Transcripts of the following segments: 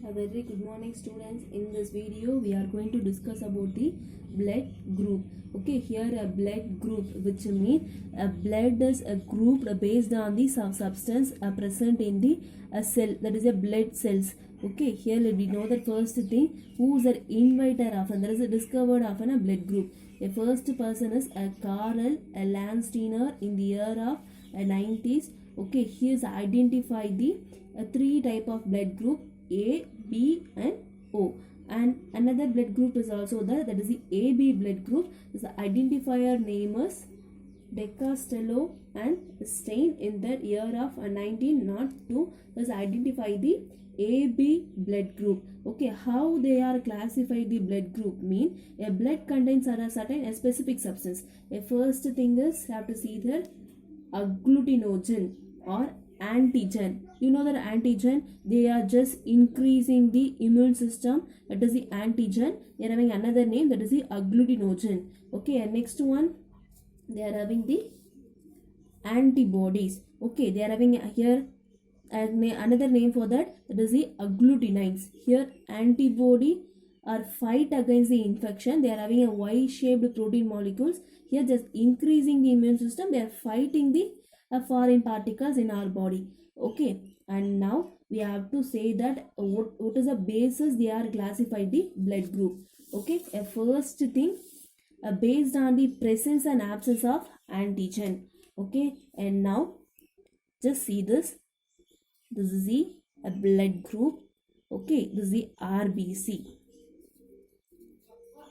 A very good morning students. In this video we are going to discuss about the blood group. Okay, here a blood group, which means a blood is a group based on the substance present in the cell, that is a blood cells. Okay, here we know the first thing, who is the inventor of, and there is a discovered of a blood group. The first person is a Karl Landsteiner in the year of 90s. Okay, he has identified the three type of blood group, A, B and O. And another blood group is also there, that is the AB blood group. The identifier name is De Castello and Stein in the year of 1902. Thus identify the AB blood group. Okay, how they are classified the blood group mean a blood contains a certain a specific substance. A first thing is have to see the agglutinogen or antigen. You know that antigen, they are just increasing the immune system, that is the antigen. They are having another name, that is the agglutinogen. Okay, and next one, they are having the antibodies. Okay, they are having here another name for that, that is the agglutinins. Here antibody are fight against the infection. They are having a Y-shaped protein molecules. Here just increasing the immune system, they are fighting the foreign particles in our body. Okay, and now we have to say that what is the basis they are classified the blood group. Okay, a first thing, based on the presence and absence of antigen. Okay, and now just see this. This is the blood group. Okay, this is the RBC.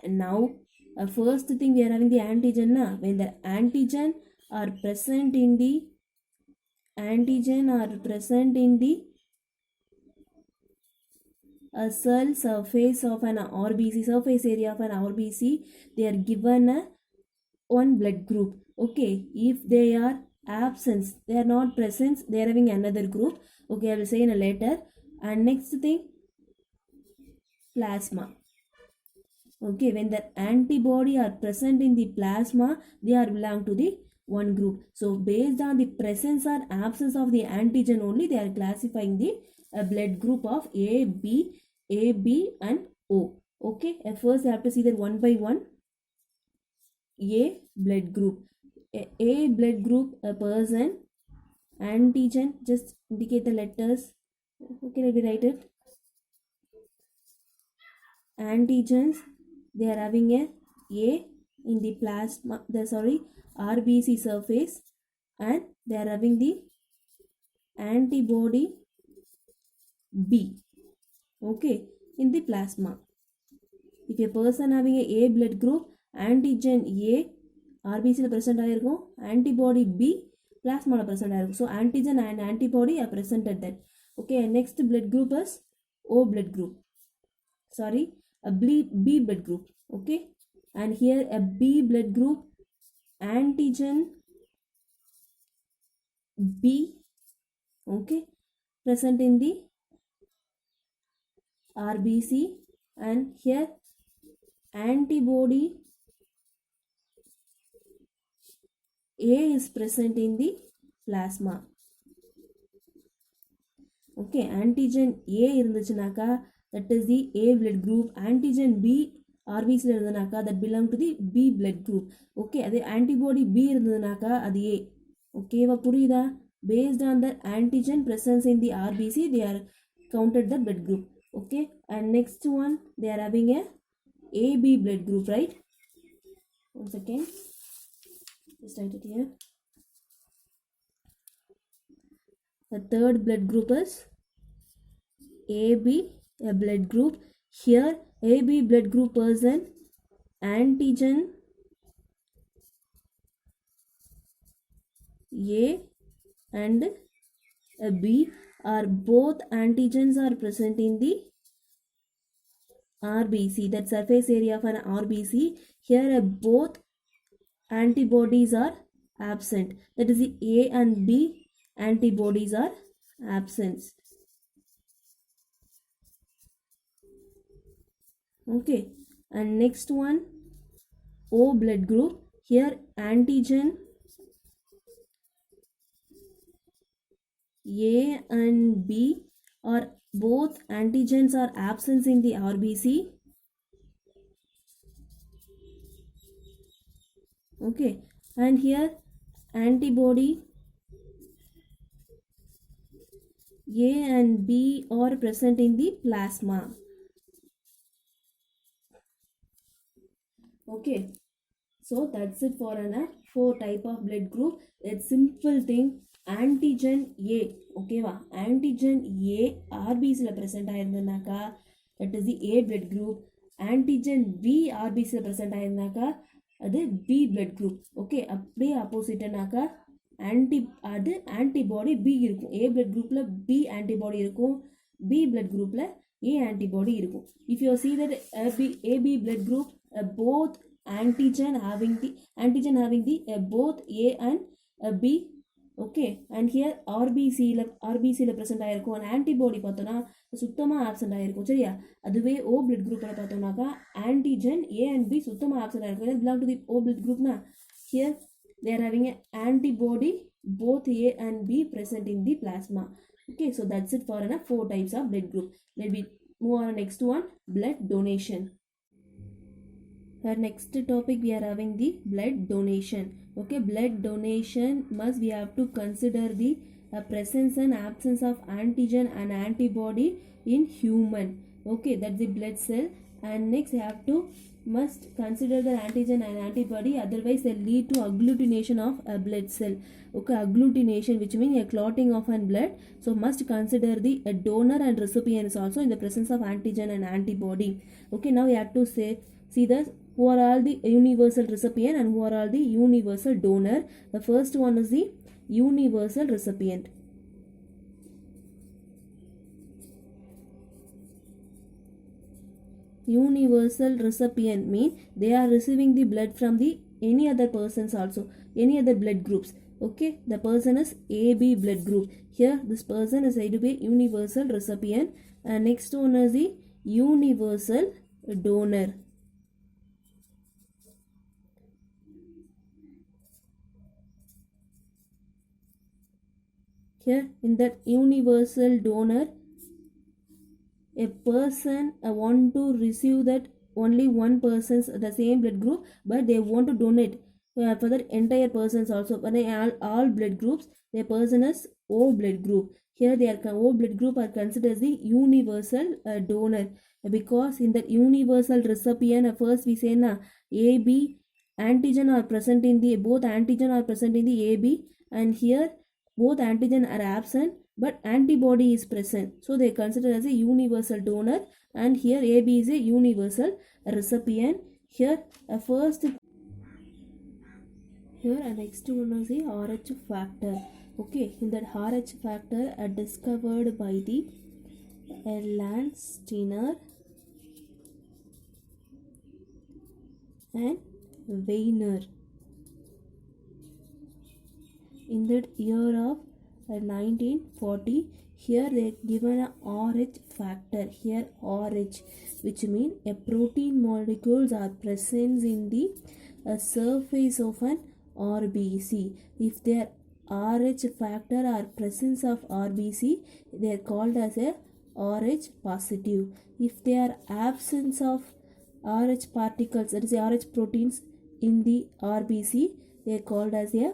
And now first thing, we are having the antigen. Na? When the antigen are present in the cell surface of an RBC, surface area of an RBC, they are given a one blood group. Okay, if they are absent, they are not present, they are having another group. Okay, I will say in a later. And next thing, plasma. Okay, when the antibody are present in the plasma, they are belong to the one group. So based on the presence or absence of the antigen only, they are classifying the blood group of A, B and O. Okay, at first you have to see that one by one. A blood group. A blood group, a person, antigen, just indicate the letters. Okay, let me write it. Antigens, they are having a in the plasma, RBC surface, and they are having the antibody B, okay, in the plasma. If a person having a blood group, antigen A RBC present ஆயிருக்கும், antibody B plasma present ஆயிருக்கும். So antigen and antibody are present at that. Okay, next blood group is O blood group. Sorry, a B blood group. Okay, and here a B blood group, antigen B, okay, present in the RBC, and here antibody A is present in the plasma. Okay, antigen A irundhuchinaka, that is the A blood group. Antigen B RBC irundhanaka, that belong to the B blood group. Okay, ade antibody B irundhanaka, adu A. Okay, va puriyudha? Based on the antigen presence in the RBC, they are counted the blood group. Okay, and next one, they are having a AB blood group, right? One second, just write it here. The third blood group is AB, a blood group. Here AB blood group person, antigen A and B are both antigens are present in the RBC, that surface area of an RBC. Here both antibodies are absent, that is the A and B antibodies are absent. Okay, and next one, O blood group. Here antigen A and B or both antigens are absent in the RBC. Okay, and here antibody A and B are present in the plasma. Okay, so that's it for an 4 type of blood group. It's simple thing. Antigen A, okay va? Antigen A RBC la present ஆயிருந்தனாக்கா that is the A blood group. Antigen B RBC la present ஆயிருந்தனாக்கா அது B blood group. Okay, அப்படியே ஆப்போசிட்னாக்கா அது antibody B இருக்கும். A blood groupல B antibody இருக்கும். B blood groupல A antibody இருக்கும். If you see that AB blood group, both antigen having the both A and B. Okay, and here RBC ல present ஆயிருக்கும். and antibody பார்த்தோம்னா சுத்தமா absent ஆயிருக்கும். சரியா? அதுவே O blood group ல பார்த்தோம்னாக்கா antigen A and B சுத்தமா absent ஆயிருக்கும். It belong to the O blood group na. Here they are having an antibody both A and B present in the plasma. Okay, so that's it for 4 types of blood group. Let me move on next one, blood donation. Our next topic we are having the blood donation. Okay, blood donation must we have to consider the presence and absence of antigen and antibody in human. Okay, that's the blood cell. And next we have to must consider the antigen and antibody, otherwise they lead to agglutination of a blood cell. Okay, agglutination, which means a clotting of an blood. So must consider the donor and recipients also in the presence of antigen and antibody. Okay, now we have to see the who are all the universal recipient and who are all the universal donor. The first one is the universal recipient. Universal recipient means they are receiving the blood from the any other persons also, any other blood groups. Okay, the person is AB blood group. Here this person is said to be universal recipient, and next one is the universal donor. Here in that universal donor, a person want to receive that only one person's the same blood group, but they want to donate for the entire persons also. But all blood groups, the person is O blood group. Here they are O blood group are considered as the universal donor, because in that universal recipient, first we say na AB antigen are present in the both antigen are present in the AB, and here both antigen are absent but antibody is present, so they consider as a universal donor. And here AB is a universal recipient. Here first here next one is the RH factor. Okay, in that RH factor discovered by the Landsteiner and Weiner in that year of 1940. Here they given a RH factor. Here RH, which means a protein molecules are present in the surface of an RBC. If their RH factor or presence of RBC, they are called as a RH positive. If they are absence of RH particles, that is RH proteins in the RBC, they are called as a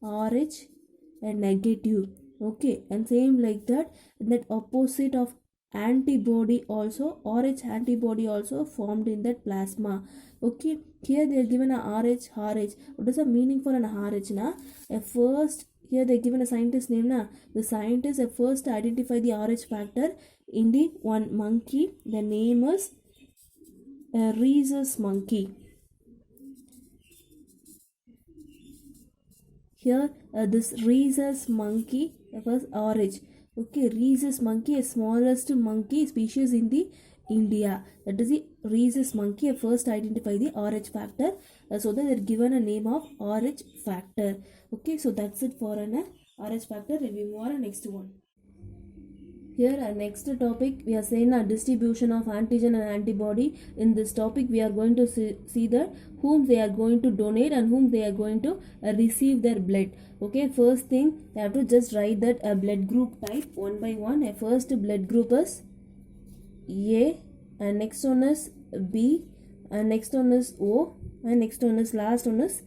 RH negative. Okay, and same like that opposite of antibody also, RH antibody also formed in that plasma. Okay, here they are given a RH. What is the meaning for an RH na? First here they are given a scientist name na. The scientist first identify the RH factor in the one monkey. The name is rhesus monkey. Here this rhesus monkey was RH. Okay, rhesus monkey, a smallest monkey species in the India. That is the rhesus monkey first identify the RH factor. So that they are given a name of RH factor. Okay, so that's it for an RH factor. Let me move on next one. Here next topic we are saying a distribution of antigen and antibody. In this topic we are going to see that whom they are going to donate and whom they are going to receive their blood. Okay, first thing you have to just write that a blood group type one by one. A first blood group is A, and next one is B, and next one is O, and next one is last one is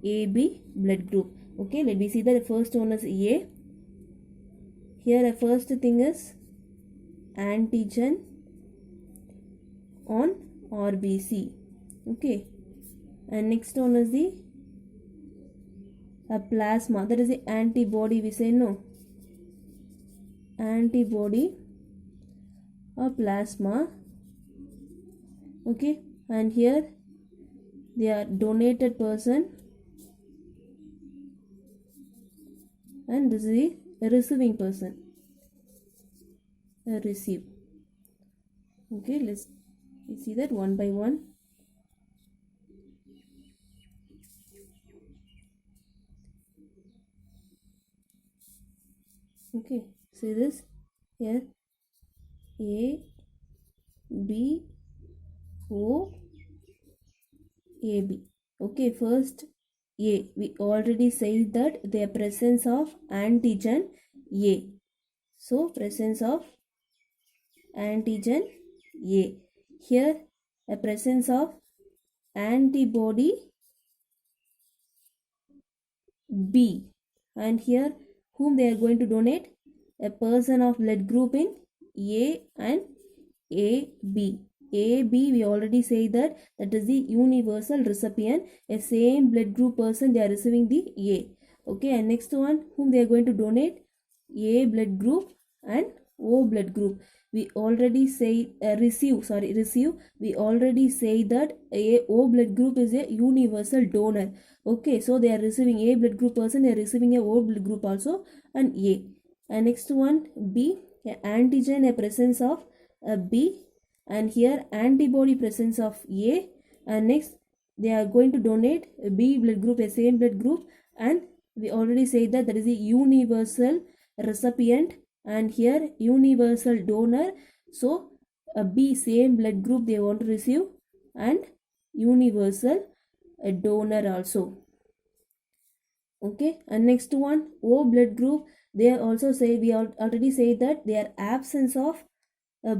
AB blood group. Okay, let me see that the first one is A. Here the first thing is antigen on RBC. Okay, and next one is the plasma, that is the antibody. We say no, antibody or plasma. Okay, and here they are donated person, and this is the receiving person, receive. Okay, let's see that one by one. Okay, see this here, A, B, O, A, B. Okay, first A, we already said that the presence of antigen A. So presence of antigen A. Here a presence of antibody B, and here whom they are going to donate, a person of blood group in A and AB. AB we already say that is the universal recipient, a same blood group person, they are receiving the A. Okay, and next one whom they are going to donate, A blood group and O blood group. We already say receive. We already say that O blood group is a universal donor. Okay, so they are receiving A blood group person, they are receiving a O blood group also, and A. And next one B, a antigen, a presence of B, and here antibody presence of A, and next they are going to donate B blood group, a same blood group, and we already said that is a universal recipient, and here universal donor. So a B same blood group they want to receive, and universal donor also. Okay, and next one O blood group, they also say, we already say that they are absence of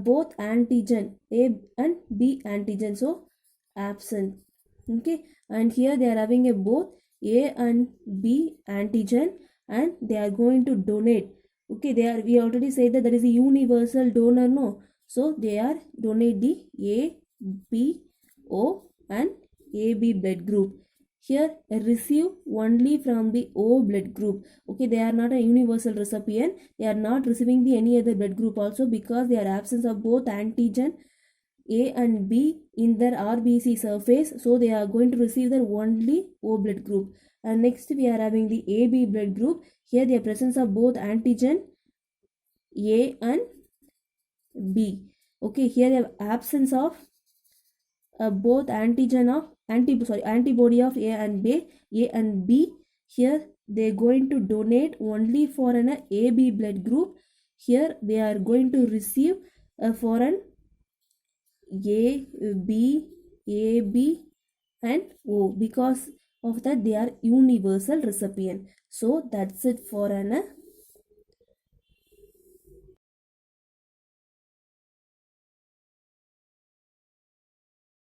both antigen A and B antigen, so absent. Okay, and here they are having a both A and B antigen, and they are going to donate. Okay, we already said that there is a universal donor, no, so they are donate the A, B, O and AB blood group. Here receive only from the O blood group. Okay, they are not a universal recipient, they are not receiving the any other blood group also, because they are absence of both antigen A and B in their RBC surface, so they are going to receive their only O blood group. And next we are having the AB blood group. Here the presence of both antigen A and B. Okay, here they have absence of both antibody of A and B. Here they are going to donate only for an AB blood group. Here they are going to receive for an A, B, and O, because of that they are universal recipient. So that's it for an